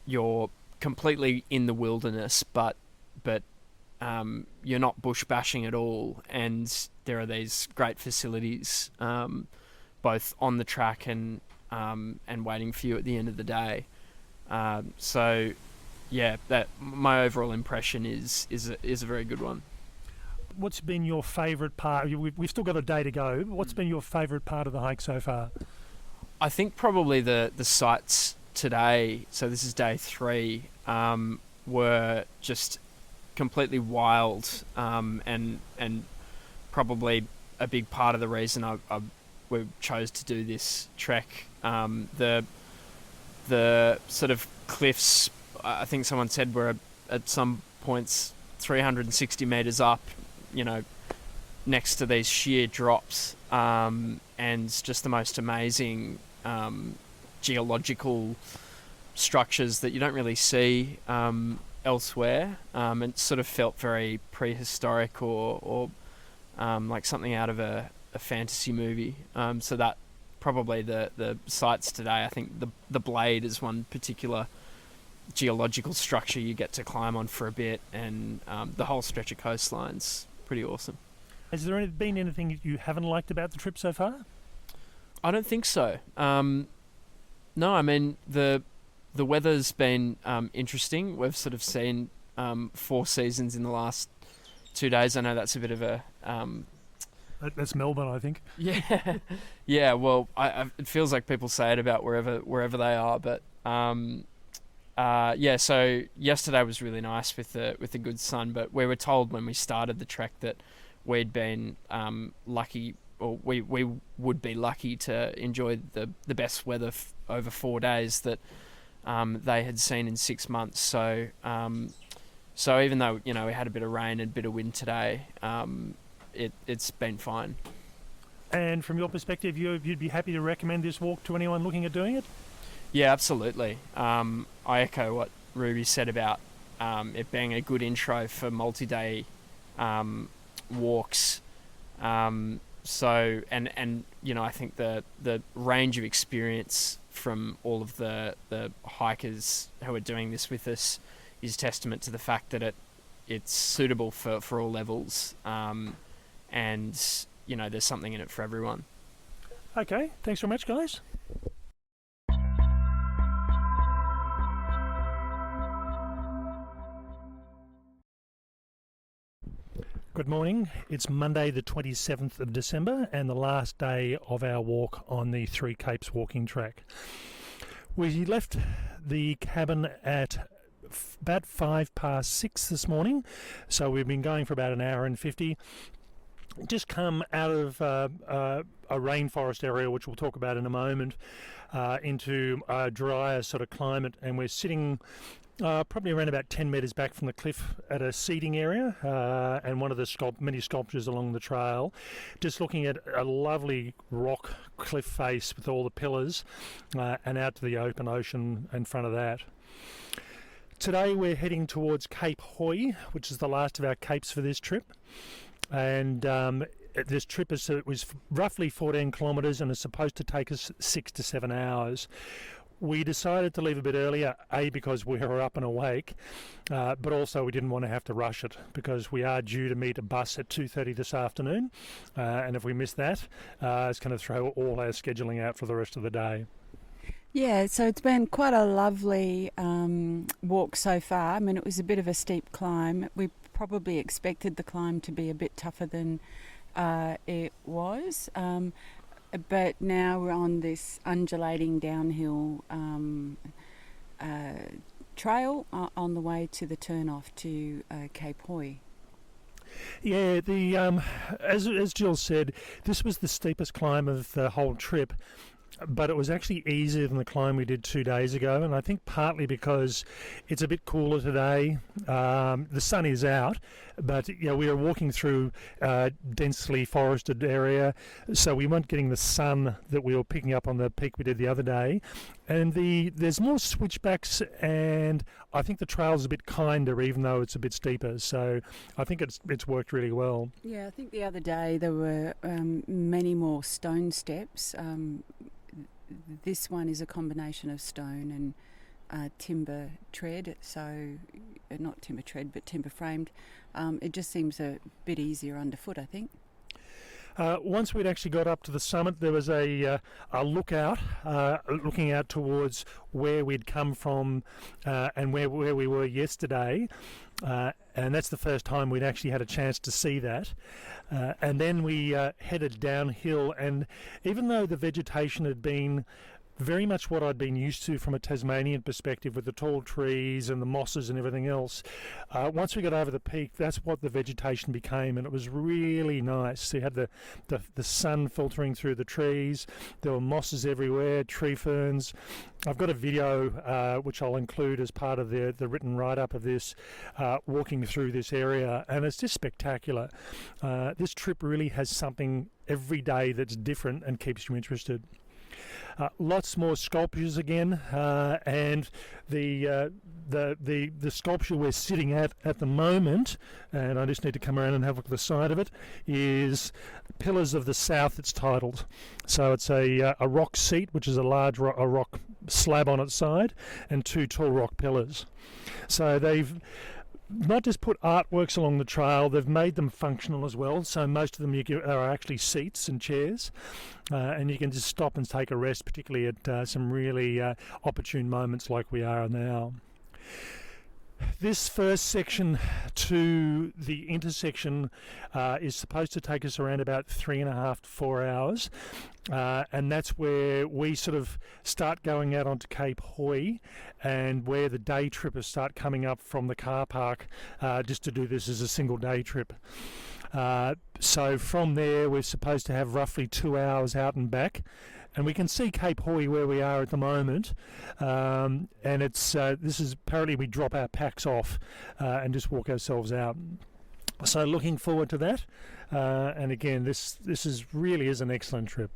[SPEAKER 8] you're completely in the wilderness, but you're not bush bashing at all, and there are these great facilities both on the track and waiting for you at the end of the day. So yeah, that my overall impression is a very good one.
[SPEAKER 2] What's been your favourite part? We've still got a day to go. What's been your favourite part of the hike so far?
[SPEAKER 8] I think probably the sights today, so this is day 3, were just completely wild, and probably a big part of the reason we chose to do this trek. The sort of cliffs, I think someone said, were at some points 360 metres up, next to these sheer drops, and just the most amazing geological structures that you don't really see elsewhere. It sort of felt very prehistoric or like something out of a fantasy movie. So that probably the sites today, I think the Blade is one particular geological structure you get to climb on for a bit, and the whole stretch of coastline's pretty awesome.
[SPEAKER 2] Has there been anything you haven't liked about the trip so far?
[SPEAKER 8] I don't think so. No, I mean the weather's been interesting. We've sort of seen 4 seasons in the last 2 days. I know that's a bit of a
[SPEAKER 2] that's Melbourne, I think.
[SPEAKER 8] Yeah, yeah. Well, it feels like people say it about wherever they are, but yeah. So yesterday was really nice with the good sun, but we were told when we started the trek that we'd been lucky, or we would be lucky to enjoy the best weather over 4 days that they had seen in 6 months. So so even though we had a bit of rain and a bit of wind today, it's been fine.
[SPEAKER 2] And from your perspective, you'd be happy to recommend this walk to anyone looking at doing it?
[SPEAKER 8] Yeah, absolutely. I echo what Ruby said about it being a good intro for multi-day walks. So and I think the range of experience from all of the hikers who are doing this with us is testament to the fact that it's suitable for all levels, and there's something in it for everyone.
[SPEAKER 2] Okay, thanks very much, guys. Good morning. It's Monday the 27th of December and the last day of our walk on the Three Capes walking track. We left the cabin at about 6:05 this morning, so we've been going for about an hour and 50. Just come out of a rainforest area, which we'll talk about in a moment, into a drier sort of climate, and we're sitting Probably around about 10 metres back from the cliff at a seating area and one of the many sculptures along the trail. Just looking at a lovely rock cliff face with all the pillars and out to the open ocean in front of that. Today we're heading towards Cape Hoy, which is the last of our capes for this trip. And this trip was roughly 14 kilometres and is supposed to take us 6 to 7 hours. We decided to leave a bit earlier, A, because we were up and awake, but also we didn't want to have to rush it because we are due to meet a bus at 2:30 this afternoon, and if we miss that, it's going to throw all our scheduling out for the rest of the day.
[SPEAKER 3] Yeah, so it's been quite a lovely walk so far. I mean, it was a bit of a steep climb. We probably expected the climb to be a bit tougher than it was. But now we're on this undulating downhill trail on the way to the turn-off to Cape Hoy.
[SPEAKER 2] Yeah, as Jill said, this was the steepest climb of the whole trip. But it was actually easier than the climb we did 2 days ago, and I think partly because it's a bit cooler today. The sun is out, but we are walking through a densely forested area, so we weren't getting the sun that we were picking up on the peak we did the other day. And there's more switchbacks, and I think the trail's a bit kinder, even though it's a bit steeper. So I think it's worked really well.
[SPEAKER 3] Yeah, I think the other day there were many more stone steps. This one is a combination of stone and timber tread, so not timber tread but timber framed. It just seems a bit easier underfoot, I think.
[SPEAKER 2] Once we'd actually got up to the summit, there was a lookout looking out towards where we'd come from and where we were yesterday. And that's the first time we'd actually had a chance to see that. And then we headed downhill, and even though the vegetation had been very much what I'd been used to from a Tasmanian perspective with the tall trees and the mosses and everything else, once we got over the peak, that's what the vegetation became, and it was really nice. So you had the sun filtering through the trees, there were mosses everywhere, tree ferns. I've got a video which I'll include as part of the written write-up of this, walking through this area, and it's just spectacular. This trip really has something every day that's different and keeps you interested. Lots more sculptures again, and the sculpture we're sitting at the moment, and I just need to come around and have a look at the side of it, is Pillars of the South, it's titled. So it's a rock seat, which is a large rock slab on its side, and 2 tall rock pillars. So they've not just put artworks along the trail, they've made them functional as well. So most of them are actually seats and chairs, and you can just stop and take a rest, particularly at some really opportune moments like we are now. This first section to the intersection is supposed to take us around about 3.5 to 4 hours, and that's where we sort of start going out onto Cape Hoy, and where the day trippers start coming up from the car park just to do this as a single day trip. So from there we're supposed to have roughly 2 hours out and back, and we can see Cape Hoy where we are at the moment, and it's this is apparently we drop our packs off and just walk ourselves out. So looking forward to that, and again this really is an excellent trip.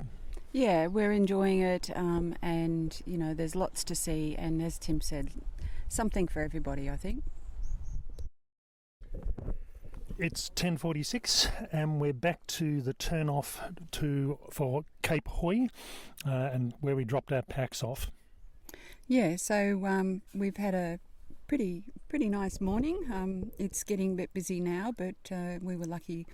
[SPEAKER 3] Yeah, we're enjoying it, and there's lots to see, and as Tim said, something for everybody, I think.
[SPEAKER 2] It's 10:46 and we're back to the turn off for Cape Hoy, and where we dropped our packs off.
[SPEAKER 3] Yeah, so we've had a pretty nice morning. It's getting a bit busy now, but we were lucky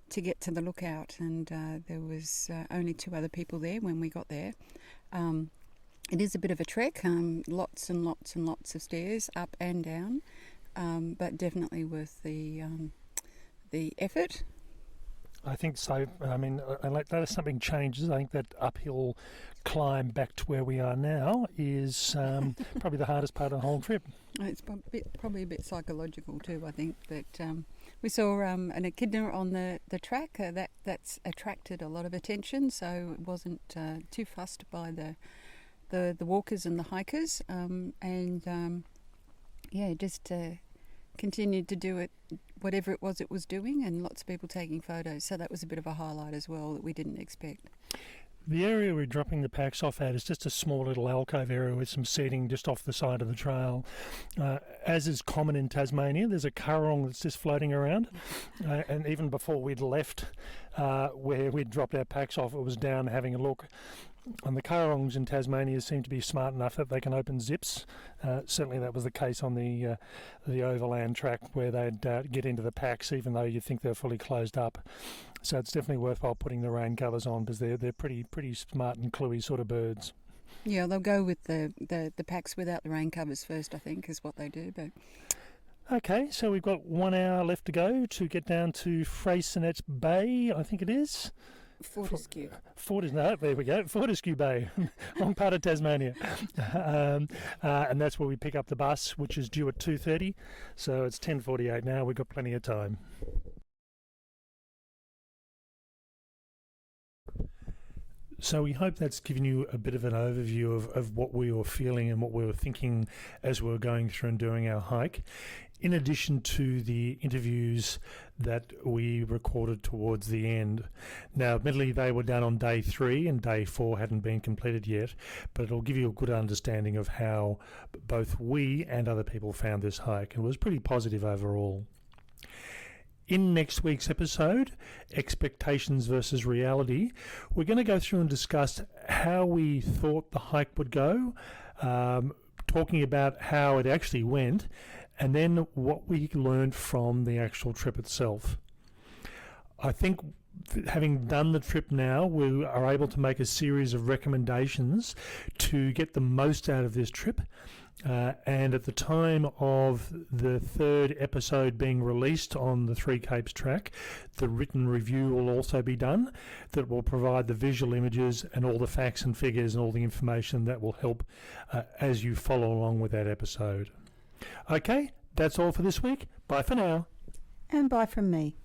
[SPEAKER 3] to get to the lookout, and there was only 2 other people there when we got there. It is a bit of a trek, lots and lots and lots of stairs up and down, but definitely worth the effort.
[SPEAKER 2] I think so. I mean, unless something changes, I think that uphill climb back to where we are now is probably the hardest part of the whole trip.
[SPEAKER 3] It's probably a bit psychological too, I think. But we saw an echidna on the track. That's attracted a lot of attention, so it wasn't too fussed by the walkers and the hikers.
[SPEAKER 1] just continued to do it, whatever it was doing, and lots of people taking photos. So that was a bit of a highlight as well that we didn't expect.
[SPEAKER 2] The area we're dropping the packs off at is just a small little alcove area with some seating just off the side of the trail. As is common in Tasmania, there's a currawong that's just floating around. And even before we'd left where we'd dropped our packs off, it was down having a look. And the currawongs in Tasmania seem to be smart enough that they can open zips. Certainly that was the case on the overland track where they'd get into the packs even though you think they're fully closed up. So it's definitely worthwhile putting the rain covers on because they're pretty smart and cluey sort of birds.
[SPEAKER 1] Yeah, they'll go with the packs without the rain covers first, I think, is what they do. But
[SPEAKER 2] Okay, so we've got 1 hour left to go to get down to Freycinet Bay, I think it is.
[SPEAKER 1] Fortescue.
[SPEAKER 2] There we go, Fortescue Bay, wrong part of Tasmania. And that's where we pick up the bus, which is due at 2:30. So it's 10:48 now, we've got plenty of time. So we hope that's given you a bit of an overview of what we were feeling and what we were thinking as we were going through and doing our hike, in addition to the interviews that we recorded towards the end. Now, admittedly, they were done on day 3 and day 4 hadn't been completed yet, but it'll give you a good understanding of how both we and other people found this hike, and it was pretty positive overall. In next week's episode, Expectations versus Reality, we're going to go through and discuss how we thought the hike would go, talking about how it actually went, and then what we learned from the actual trip itself. I think having done the trip now, we are able to make a series of recommendations to get the most out of this trip. And at the time of the 3rd episode being released on the Three Capes track, the written review will also be done that will provide the visual images and all the facts and figures and all the information that will help as you follow along with that episode. Okay, that's all for this week. Bye for now.
[SPEAKER 1] And bye from me.